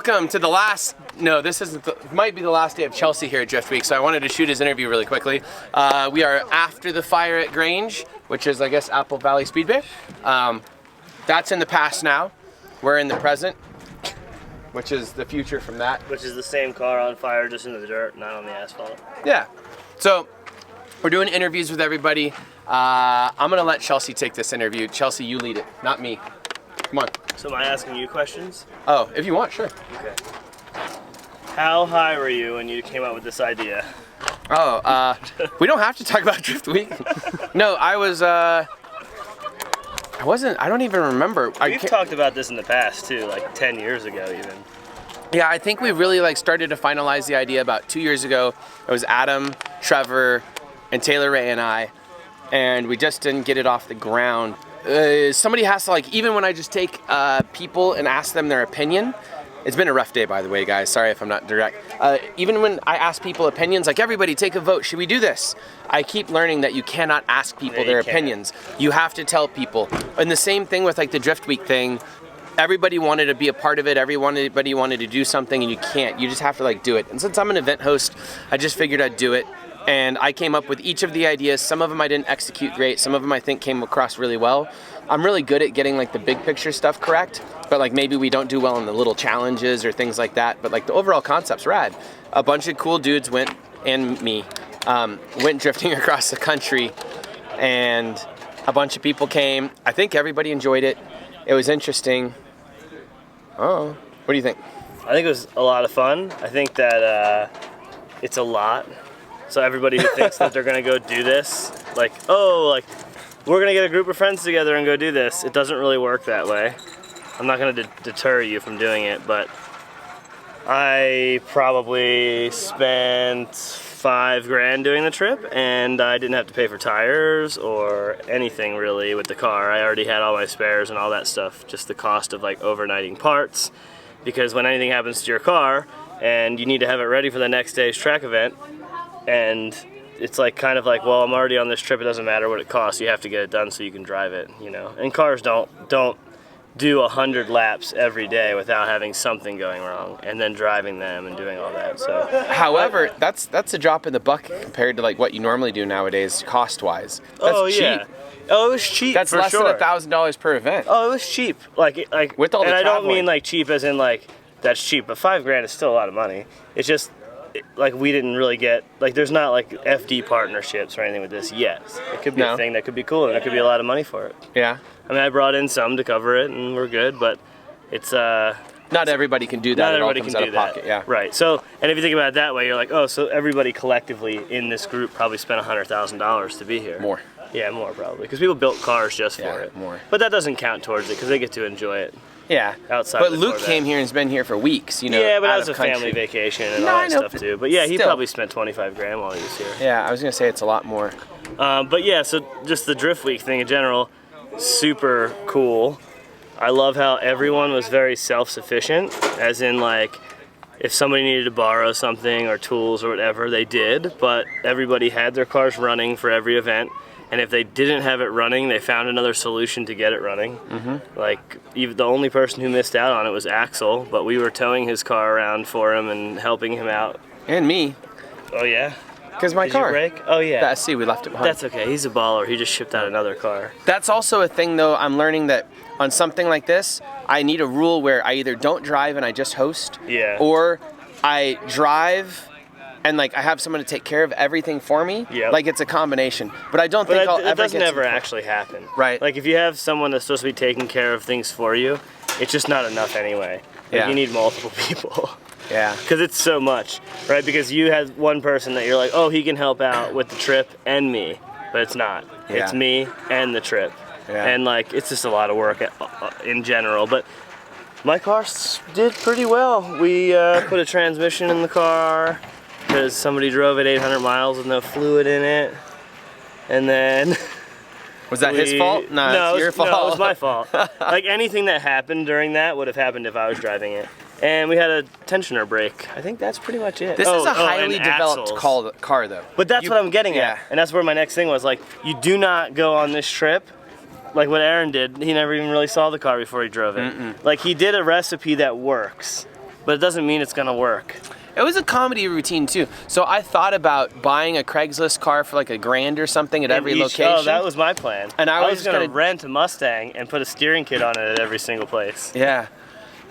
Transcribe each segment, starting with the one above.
welcome to the last, no, this isn't, might be the last day of Chelsea here at Driftweek, so I wanted to shoot his interview really quickly. We are after the fire at Grange, which is, I guess, Apple Valley Speedway. That's in the past now. We're in the present, which is the future from that. Which is the same car on fire, just in the dirt, not on the asphalt. Yeah. So, we're doing interviews with everybody. I'm gonna let Chelsea take this interview. Chelsea, you lead it, not me. Come on. So am I asking you questions? Oh, if you want, sure. Okay. How high were you when you came up with this idea? Oh, we don't have to talk about Driftweek. No, I don't even remember. We've talked about this in the past too, like 10 years ago even. Yeah, I think we really started to finalize the idea about 2 years ago. It was Adam, Trevor, and Taylor Ray and I, and we just didn't get it off the ground. Somebody has to, even when I just take people and ask them their opinion, it's been a rough day, by the way, guys. Sorry if I'm not direct. Even when I ask people opinions, like, everybody take a vote, should we do this? I keep learning that you cannot ask people their opinions. You have to tell people. And the same thing with the Driftweek thing. Everybody wanted to be a part of it. Everybody wanted to do something, and you can't. You just have to do it. And since I'm an event host, I just figured I'd do it. And I came up with each of the ideas. Some of them I didn't execute great. Some of them I think came across really well. I'm really good at getting the big picture stuff correct, but maybe we don't do well in the little challenges or things like that. But the overall concept's rad. A bunch of cool dudes went, and me, went drifting across the country, and a bunch of people came. I think everybody enjoyed it. It was interesting. Oh, what do you think? I think it was a lot of fun. I think that it's a lot. So everybody who thinks that they're gonna go do this, we're gonna get a group of friends together and go do this, it doesn't really work that way. I'm not gonna deter you from doing it, but I probably spent $5 grand doing the trip, and I didn't have to pay for tires or anything really with the car. I already had all my spares and all that stuff, just the cost of overnighting parts, because when anything happens to your car and you need to have it ready for the next day's track event, and it's well, I'm already on this trip, it doesn't matter what it costs, you have to get it done so you can drive it, And cars don't do 100 laps every day without having something going wrong, and then driving them and doing all that. So, however, that's a drop in the bucket compared to what you normally do nowadays, cost-wise. That's cheap. Oh, it was cheap. That's for less sure. than $1,000 per event. Oh, it was cheap. With all the and I don't traveling. mean cheap as in that's cheap, but $5 grand is still a lot of money. It's just we didn't really get there's not FD partnerships or anything with this yet. It could be a thing that could be cool, and there could be a lot of money for it. Yeah. I mean, I brought in some to cover it, and we're good, but it's not everybody can do that. Not everybody it all comes can out do of that. pocket. Yeah. Right. So, and if you think about it that way, you're oh, so everybody collectively in this group probably spent $100,000 to be here. More. Yeah, more probably, because people built cars just for it. More. But that doesn't count towards it because they get to enjoy it. Yeah. Outside. But Luke came here and has been here for weeks. Yeah, but that was a family vacation and all that stuff too. But yeah, he probably spent 25 grand while he was here. Yeah, I was gonna say it's a lot more. But yeah, so just the Driftweek thing in general, super cool. I love how everyone was very self-sufficient, as in if somebody needed to borrow something or tools or whatever, they did, but everybody had their cars running for every event, and if they didn't have it running, they found another solution to get it running. Even the only person who missed out on it was Axel, but we were towing his car around for him and helping him out. And me. Oh yeah? Because my car. Did you break? Oh yeah. The SC, we left it behind. That's okay, he's a baller, he just shipped out another car. That's also a thing though, I'm learning that on something like this, I need a rule where I either don't drive and I just host, or I drive and I have someone to take care of everything for me. It's a combination. But I don't think I'll ever get. It doesn't ever actually happen. Right. If you have someone that's supposed to be taking care of things for you, it's just not enough anyway. You need multiple people. Yeah. Because it's so much, right? Because you have one person that you're oh, he can help out with the trip and me, but it's not. It's me and the trip. Yeah. And it's just a lot of work in general. But my car did pretty well. We put a transmission in the car because somebody drove it 800 miles with no fluid in it. And then... Was that his fault? No, it's your fault. No, it was my fault. Anything that happened during that would have happened if I was driving it. And we had a tensioner brake. I think that's pretty much it. This is a highly developed car though. But that's what I'm getting at. And that's where my next thing was you do not go on this trip what Aaron did. He never even really saw the car before he drove it. He did a recipe that works. but it doesn't mean it's gonna work. It was a comedy routine too. So I thought about buying a Craigslist car for like $1,000 or something at every location. Oh, that was my plan. And I was gonna rent a Mustang and put a steering kit on it at every single place. Yeah.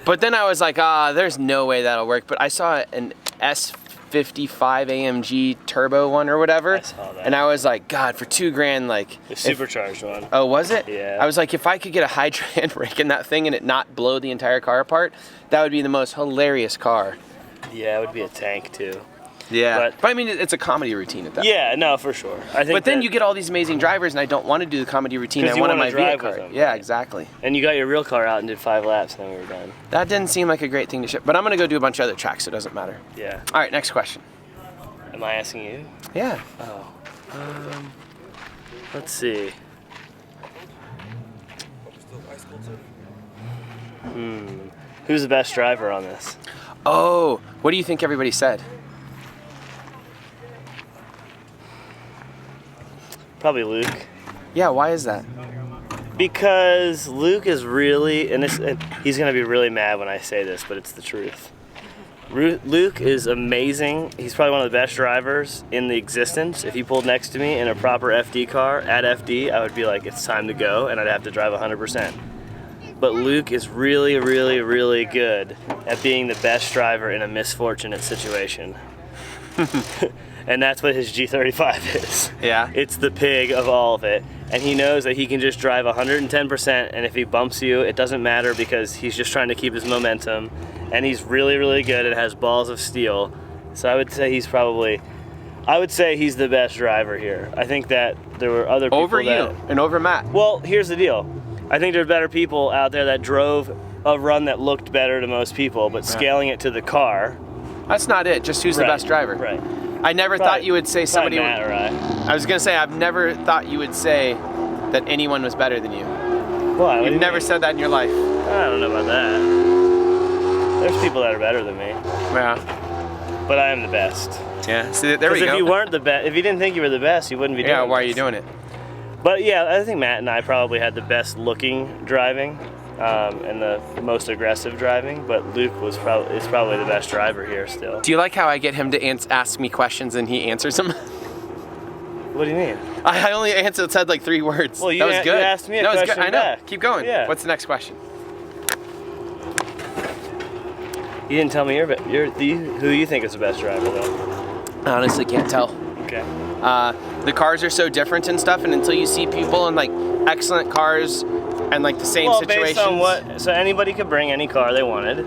But then I was like, there's no way that'll work. But I saw an S55 AMG turbo one or whatever. I saw that. And I was like, God, for $2,000, like. The supercharged one. Oh, was it? Yeah. I was like, if I could get a handbrake in that thing and it not blow the entire car apart, that would be the most hilarious car. Yeah, it would be a tank too. Yeah. But I mean, it's a comedy routine at that point. Yeah, no, for sure. I think. But then you get all these amazing drivers, and I don't want to do the comedy routine. I wanted my V8 car. Yeah, exactly. And you got your real car out and did 5 laps, and then we were done. That didn't seem like a great thing to ship. But I'm gonna go do a bunch of other tracks, so it doesn't matter. Yeah. All right, next question. Am I asking you? Yeah. Oh. Let's see. Who's the best driver on this? Oh, what do you think everybody said? Probably Luke. Yeah, why is that? Because Luke is really, and he's gonna be really mad when I say this, but it's the truth. Luke is amazing. He's probably one of the best drivers in the existence. If he pulled next to me in a proper FD car at FD, I would be like, it's time to go, and I'd have to drive 100%. But Luke is really, really, really good at being the best driver in a misfortunate situation. And that's what his G35 is. Yeah. It's the pig of all of it. And he knows that he can just drive 110%, and if he bumps you, it doesn't matter because he's just trying to keep his momentum. And he's really, really good and has balls of steel. So I would say he's the best driver here. I think that there were other people over you and over Matt. Well, here's the deal. I think there's better people out there that drove a run that looked better to most people, but scaling it to the car. That's not it. Just who's the best driver. Right. I never thought you would say somebody. Matt or I was gonna say I've never thought you would say that anyone was better than you. Why? You've never said that in your life. I don't know about that. There's people that are better than me. Yeah. But I am the best. Yeah. See, there we go. Because if you weren't the best, if you didn't think you were the best, you wouldn't be doing it. Yeah. Why are you doing it? But yeah, I think Matt and I probably had the best looking driving. And the most aggressive driving, but Luke is probably the best driver here still. Do you like how I get him to ask me questions and he answers them? What do you mean? I only said like 3 words. Well, that was good. You asked me a question I know. back. Keep going. Yeah. What's the next question? You didn't tell me who you think is the best driver though. I honestly can't tell. Okay. The cars are so different and stuff, and until you see people in like excellent cars and like the same situations. Based on so anybody could bring any car they wanted.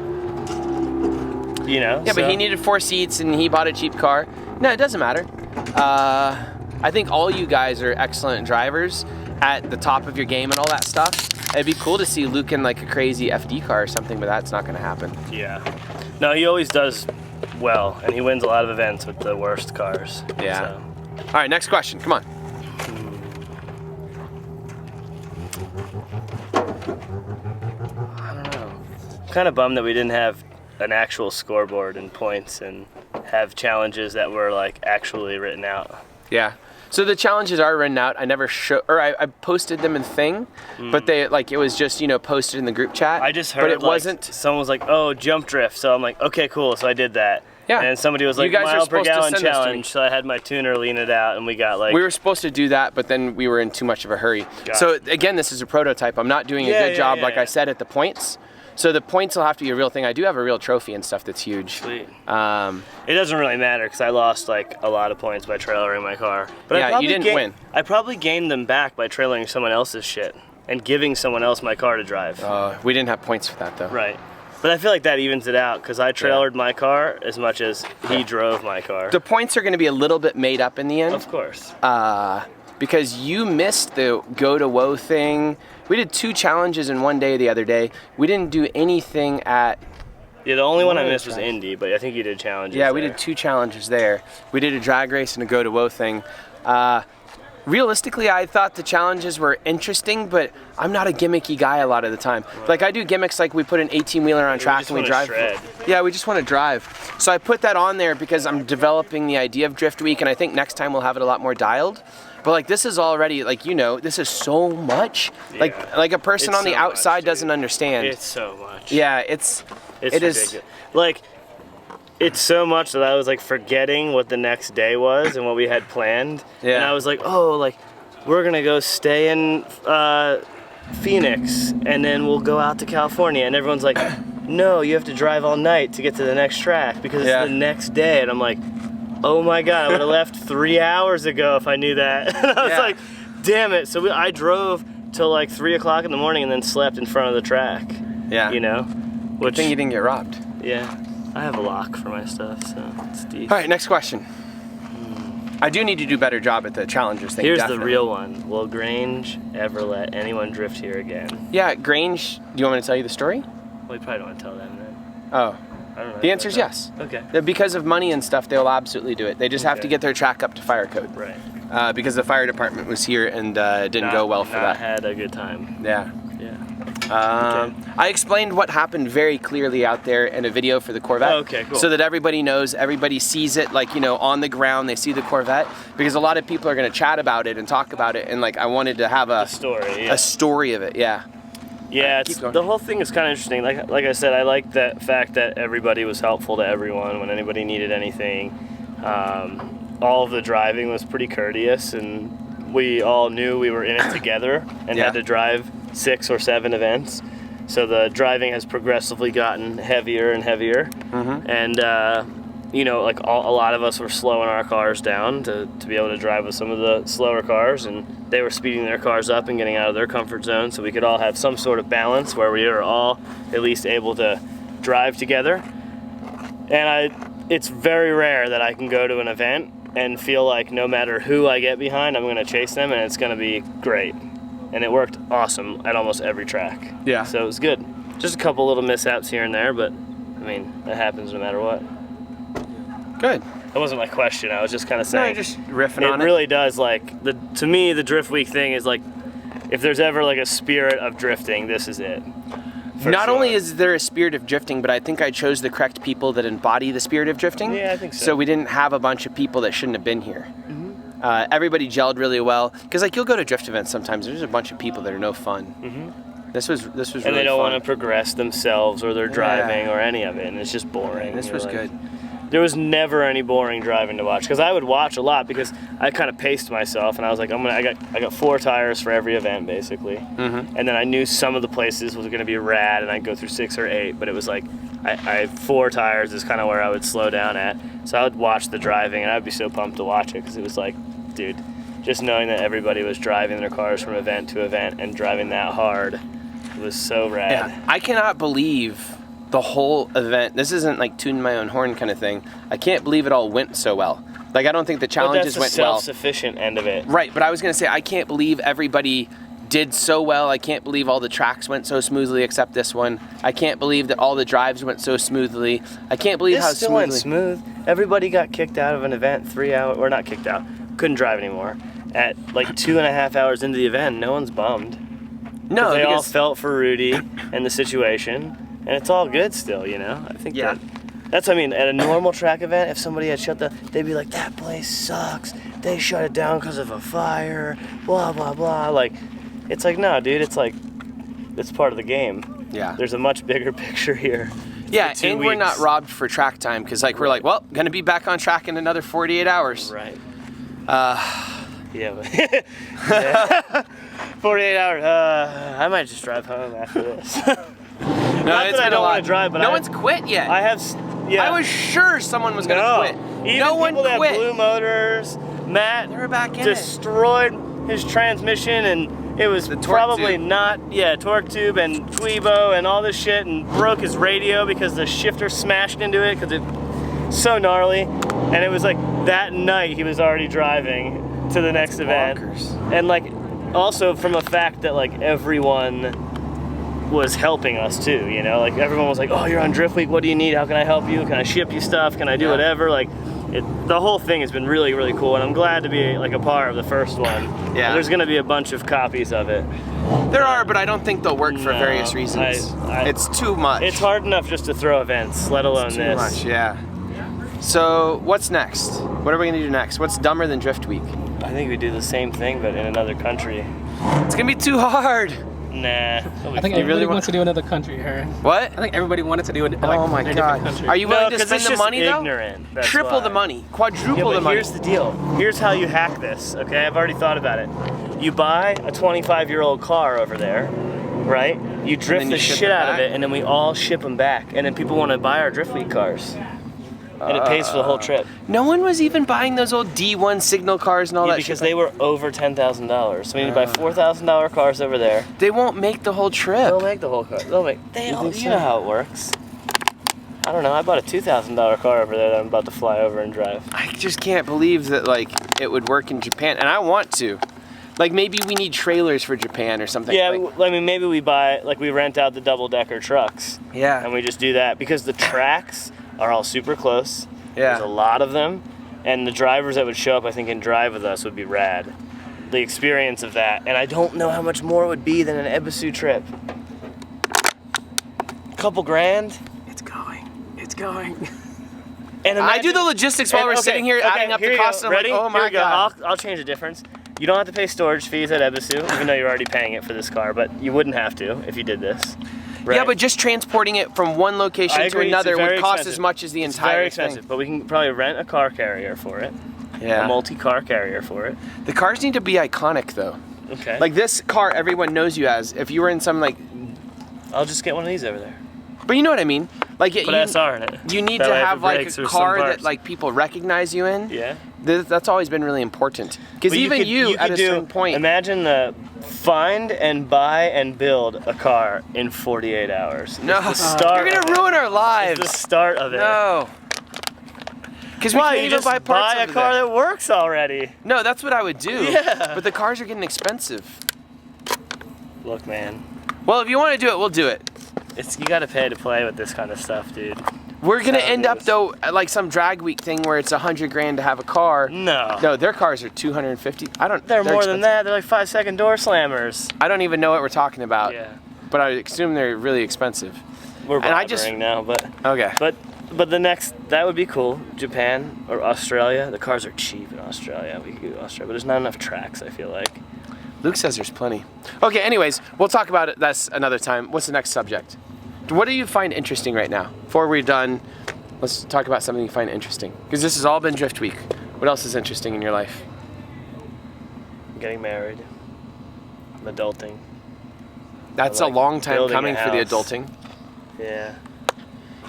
You know? Yeah, but he needed 4 seats and he bought a cheap car. No, it doesn't matter. I think all you guys are excellent drivers at the top of your game and all that stuff. It'd be cool to see Luke in like a crazy FD car or something, but that's not gonna happen. Yeah. No, he always does well, and he wins a lot of events with the worst cars. Yeah. So. All right, next question. Come on. I don't know. I'm kind of bummed that we didn't have an actual scoreboard and points and have challenges that were like actually written out. Yeah. So the challenges are written out. I never I posted them in Thing, but they it was just posted in the group chat. I just heard, but it wasn't. Someone was like, "Oh, jump drift," so I'm like, "Okay, cool." So I did that. Yeah. And somebody was like, "Mile per gallon challenge," so I had my tuner lean it out, and we got like. We were supposed to do that, but then we were in too much of a hurry. So again, this is a prototype. I'm not doing a good job, like I said, at the points. So the points will have to be a real thing. I do have a real trophy and stuff that's huge. Sweet. It doesn't really matter because I lost like a lot of points by trailering my car. But yeah, you didn't win. I probably gained them back by trailering someone else's shit and giving someone else my car to drive. We didn't have points for that though. Right. But I feel like that evens it out because I trailered my car as much as he drove my car. The points are going to be a little bit made up in the end. Of course. Because you missed the go to woe thing. We did 2 challenges in one day the other day. We didn't do anything at. Yeah, the only one I missed was Indy, but I think you did challenges. Yeah, we did 2 challenges there. We did a drag race and a go to woe thing. Realistically, I thought the challenges were interesting, but I'm not a gimmicky guy a lot of the time. Right. Like I do gimmicks like we put an 18-wheeler on track and we drive. Yeah, we just want to drive. So I put that on there because I'm developing the idea of Driftweek, and I think next time we'll have it a lot more dialed. But like this is already like this is so much. Yeah. Like a person It's on the so much, outside dude. doesn't understand. It's so much. Yeah, it is ridiculous. Like, it's so much that I was like forgetting what the next day was and what we had planned. Yeah. And I was like, oh, like we're gonna go stay in Phoenix and then we'll go out to California. And everyone's like, no, you have to drive all night to get to the next track because it's the next day. And I'm like, oh my God, I would have left 3 hours ago if I knew that. And I was like, damn it. So I drove till like 3 o'clock in the morning and then slept in front of the track. Yeah. You know? Good thing you didn't get robbed. Yeah. I have a lock for my stuff, so it's deep. All right, next question. I do need to do a better job at the challengers thing. Here's definitely. the real one. Will Grange ever let anyone drift here again? Yeah, Grange, do you want me to tell you the story? Well, you probably don't want to tell them then. Oh. I don't know. The answer is yes. Okay. Because of money and stuff, they'll absolutely do it. They just have to get their track up to fire code. Right. Because the fire department was here and didn't go well for that. Had a good time. Yeah. Yeah. I explained what happened very clearly out there in a video for the Corvette. Oh, okay, cool. So that everybody knows, everybody sees it, like, on the ground, they see the Corvette. Because a lot of people are going to chat about it and talk about it. And, like, I wanted to have a story of it, yeah. Yeah, the whole thing is kind of interesting. Like I said, I like that fact that everybody was helpful to everyone when anybody needed anything. All of the driving was pretty courteous, and we all knew we were in it together and had to drive 6 or 7 events. So the driving has progressively gotten heavier and heavier. And like a lot of us were slowing our cars down to be able to drive with some of the slower cars, and they were speeding their cars up and getting out of their comfort zone, so we could all have some sort of balance where we were all at least able to drive together. And it's very rare that I can go to an event and feel like no matter who I get behind, I'm going to chase them and it's going to be great. And it worked awesome at almost every track. Yeah. So it was good. Just a couple little mishaps here and there, but I mean, that happens no matter what. Good. That wasn't my question. I was just kind of saying. No, just riffing on it. It really does, like, to me, the Driftweek thing is like, if there's ever like a spirit of drifting, this is it. Not only is there a spirit of drifting, but I think I chose the correct people that embody the spirit of drifting. Yeah, I think so. So we didn't have a bunch of people that shouldn't have been here. Everybody gelled really well. Because like you'll go to drift events sometimes, there's a bunch of people that are no fun. This was really fun. And they don't want to progress themselves or their driving or any of it, and it's just boring. This was good. There was never any boring driving to watch, because I would watch a lot because I kind of paced myself, and I was like, I got 4 tires for every event basically, and then I knew some of the places was going to be rad, and I'd go through 6 or 8, but it was like I 4 tires is kind of where I would slow down at, so I would watch the driving, and I'd be so pumped to watch it because it was like, dude, just knowing that everybody was driving their cars from event to event and driving that hard was so rad. Yeah, I cannot believe the whole event. This isn't like tooting my own horn kind of thing. I can't believe it all went so well. Like I don't think the challenges went well. That's the self-sufficient end of it. Right, but I was gonna say I can't believe everybody did so well. I can't believe all the tracks went so smoothly except this one. I can't believe that all the drives went so smoothly. I can't believe how still went smooth. Everybody got kicked out of an event 3 hours, or not kicked out, couldn't drive anymore. At like 2.5 hours into the event, no one's bummed. No, they all felt for Rudy and the situation. And it's all good still, you know? I think that's, I mean, at a normal track event, if somebody had shut they'd be like, that place sucks. They shut it down because of a fire, blah, blah, blah. Like, it's like, no, dude, it's like, it's part of the game. Yeah. There's a much bigger picture here. Yeah, and we're not robbed for track time because, like, we're like, well, gonna be back on track in another 48 hours. Right. Yeah. 48 hours. I might just drive home after this. No, not that I don't want to drive, but no one's quit yet. I have. Yeah. I was sure someone was gonna quit. Even no one people quit. that blue motors. Matt they were back in destroyed his transmission, and it was probably not. Yeah, torque tube and Tweebo and all this shit, and broke his radio because the shifter smashed into it because it's so gnarly. And it was like that night he was already driving to the next event, and like also from the fact that like everyone was helping us too, you know, like everyone was like, oh, you're on Driftweek, what do you need, how can I help you, can I ship you stuff, can I do whatever, like the whole thing has been really, really cool, and I'm glad to be like a part of the first one. Yeah. There's gonna be a bunch of copies of it. There are, but I don't think they'll work for various reasons. It's too much. It's hard enough just to throw events, let alone it's this. Too much, yeah. So what's next? What are we gonna do next? What's dumber than Driftweek? I think we do the same thing, but in another country. It's gonna be too hard. Nah. I think everybody wants to do another country here. What? I think everybody wanted to do it. Oh my god. Country. Are you willing to 'cause spend it's the just money though? ignorant, that's Triple why. the money, quadruple Yeah, but the money. here's the deal. Here's how you hack this, okay? I've already thought about it. You buy a 25-year-old car over there, right? You drift you the ship shit it out of back? it, and then we all ship them back. And then people want to buy our Driftweek cars. And it pays for the whole trip. No one was even buying those old D1 signal cars and all that because shit. they were over $10,000. So we need to buy $4,000 cars over there. They won't make the whole trip. They'll make the whole car. They'll make. You know how it works. I don't know. I bought a $2,000 car over there that I'm about to fly over and drive. I just can't believe that like it would work in Japan, and I want to. Like maybe we need trailers for Japan or something. Yeah, like, I mean maybe we buy we rent out the double-decker trucks. yeah. And we just do that because the tracks are all super close. Yeah. There's a lot of them, and the drivers that would show up, I think, and drive with us would be rad. The experience of that, and I don't know how much more it would be than an Ebisu trip. A couple grand. It's going. It's going. And I do the logistics while we're okay, sitting here adding up the you cost. go. And I'm Ready? like, oh my Here we go. god. I'll change the difference. You don't have to pay storage fees at Ebisu, even though you're already paying it for this car, but you wouldn't have to if you did this. Right? Yeah, but just transporting it from one location I to agree, it's another would very cost expensive. as much as the It's entire very expensive, thing. but we can probably rent a car carrier for it. Yeah. A multi-car carrier for it. The cars need to be iconic though. Okay. Like this car, everyone knows you as. If you were in some like, I'll just get one of these over there. but you know what I mean. Like Put SR in it. you need That to way if have it like breaks a or some car that parts. like people recognize you in. Yeah. That's always been really important. Because But even could- you at could a do- certain point. Imagine the find and buy and build a car in 48 hours. No, It's the start you're of gonna it. ruin our lives. It's the start of it. No. Because we Why? can't You even just buy parts buy a over car there. that works already. No, that's what I would do. Yeah. But the cars are getting expensive. Look, man. Well, if you want to do it, we'll do it. You gotta pay to play with this kind of stuff, dude. We're gonna How it end up is. though at like some drag week thing where it's $100 grand to have a car. No. No, their cars are 250. They're more than expensive. that. They're like 5-second door slammers. I don't even know what we're talking about. Yeah. But I assume they're really expensive. We're And I just- blabbering now, but Okay. but the next that would be cool. Japan or Australia. The cars are cheap in Australia. We could go to Australia, but there's not enough tracks. I feel like. Luke says there's plenty. Okay, anyways, we'll talk about it. That's another time. What's the next subject? What do you find interesting right now? Before we're done, let's talk about something you find interesting. Because this has all been Drift Week. What else is interesting in your life? I'm getting married. I'm adulting. That's like a long time building a coming for the house. adulting. Yeah.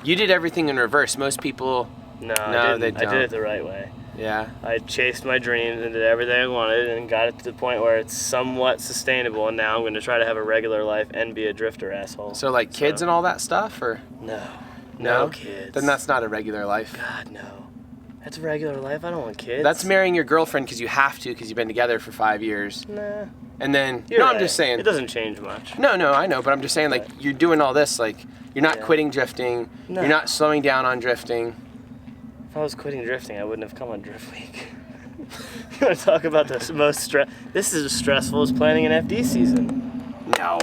You did everything in reverse. Most people, No, No, I they didn't. I don't. did it the right way. yeah. I chased my dreams and did everything I wanted and got it to the point where it's somewhat sustainable. And now I'm going to try to have a regular life and be a drifter asshole. So like kids and all that stuff, or No. no? No kids. Then that's not a regular life. God, no. That's a regular life. I don't want kids. That's marrying your girlfriend because you have to, because you've been together for 5 years. Nah. And then, You're no, right. I'm just saying. It doesn't change much. No, I know, but I'm just saying, like, you're doing all this, like, you're not Yeah. quitting drifting, No. you're not slowing down on drifting. If I was quitting drifting, I wouldn't have come on Driftweek. You want to talk about the most stress? This is as stressful as planning an FD season. No.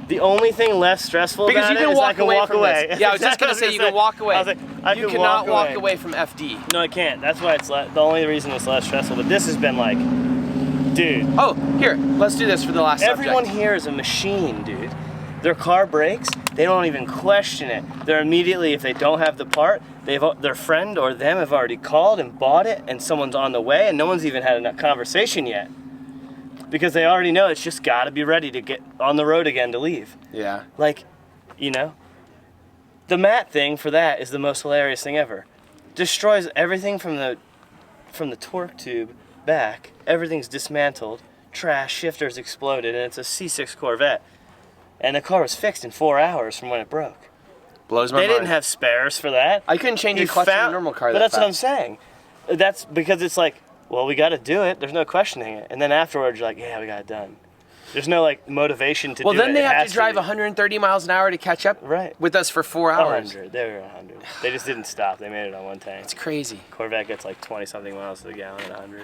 The only thing less stressful Because about you can it is walk I can away walk from away. this. Yeah, I was just going to say, you can walk away. I was like, I You can cannot walk away. away from FD. No, I can't. That's why it's the only reason it's less stressful. But this has been like, dude. Oh, here, let's do this for the last Everyone subject. here is a machine, dude. Their car breaks, they don't even question it. They're immediately, if they don't have the part, their friend or them have already called and bought it, and someone's on the way, and no one's even had a conversation yet. Because they already know it's just got to be ready to get on the road again to leave. Yeah. Like, you know, the mat thing for that is the most hilarious thing ever. Destroys everything from the torque tube back. Everything's dismantled. Trash, shifters exploded, and it's a C6 Corvette. And the car was fixed in 4 hours from when it broke. Blows my They mind. didn't have spares for that. I couldn't change a clutch in a normal car But that that's what I'm fast. saying. That's because it's like, well, we got to do it. There's no questioning it. And then afterwards, you're like, yeah, we got it done. There's no like motivation to Well, do it. then they It have has to drive be. 130 miles an hour to catch up Right. with us for 4 hours. 100. They were 100. They just didn't stop. They made it on one tank. It's crazy. Corvette gets like 20-something miles to the gallon at 100.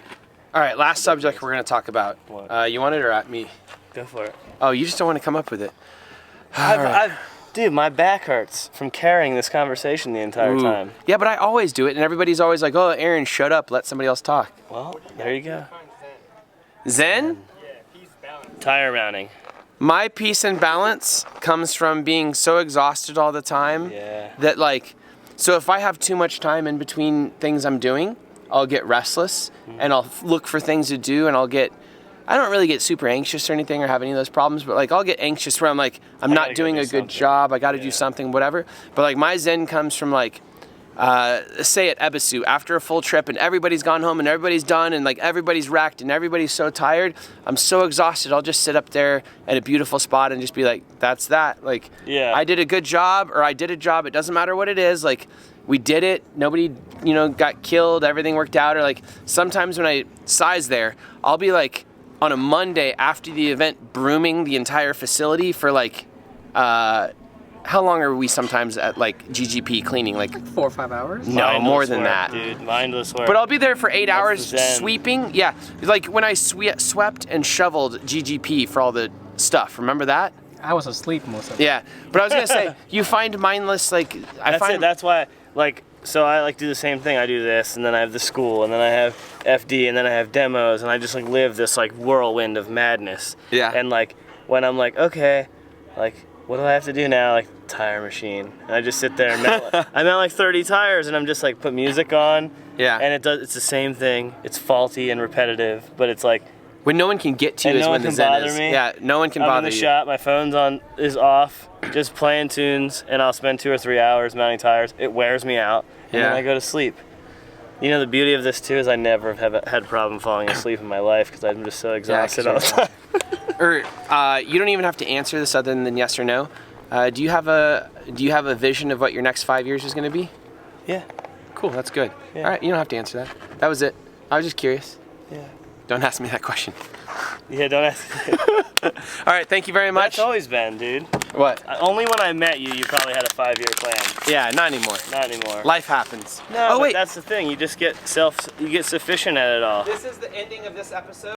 All right, last subject we're going to talk about. What? You want it or at me? Go for it. Oh, you just don't want to come up with it. All right. Dude, my back hurts from carrying this conversation the entire Ooh. time. Yeah, but I always do it, and everybody's always like, oh, Aaron, shut up, let somebody else talk. Well, there you go. Zen? Tire mounting. My peace and balance comes from being so exhausted all the time that like, so if I have too much time in between things I'm doing, I'll get restless and I'll look for things to do and I don't really get super anxious or anything or have any of those problems, but like I'll get anxious where I'm like, I'm not doing a good job, I gotta do something, whatever. But like my zen comes from like, say at Ebisu, after a full trip and everybody's gone home and everybody's done and like everybody's wrecked and everybody's so tired, I'm so exhausted, I'll just sit up there at a beautiful spot and just be like, that's that. Like, I did a good job or I did a job, it doesn't matter what it is, like we did it, nobody, you know, got killed, everything worked out. Or like sometimes when I size there, I'll be like on a Monday after the event brooming the entire facility for like, how long are we sometimes at like GGP cleaning? Like 4 or 5 hours? No, Mindless more than work, that. Dude, mindless work. But I'll be there for 8 hours the zen. sweeping. Yeah, like when I swept and shoveled GGP for all the stuff. Remember that? I was asleep most of the Yeah, but I was gonna say, you find mindless, like, That's why, like, so I like do the same thing. I do this, and then I have the school, and then I have FD, and then I have demos, and I just like live this like whirlwind of madness. Yeah. And like when I'm like, okay, like what do I have to do now? Like tire machine, and I just sit there and I mount like 30 tires, and I'm just like put music on. Yeah. And it's the same thing. It's faulty and repetitive, but it's like. when no one can get to you And is no when one the can zen bother is. me. Yeah, no one can I'm bother in the you. shop, my phone's is off, just playing tunes, and I'll spend 2 or 3 hours mounting tires. It wears me out, and then I go to sleep. You know, the beauty of this too is I never have had a problem falling asleep in my life because I'm just so exhausted all the time. Or you don't even have to answer this other than yes or no. Do you have a vision of what your next 5 years is going to be? Yeah. Cool, that's good. Yeah. All right, you don't have to answer that. That was it. I was just curious. Yeah. Don't ask me that question. Yeah, don't ask. All right, thank you very much. That's always been, dude. What? Only when I met you, you probably had a 5-year plan. Yeah, not anymore. Not anymore. Life happens. No, oh but wait. that's the thing. You just get sufficient at it all. This is the ending of this episode.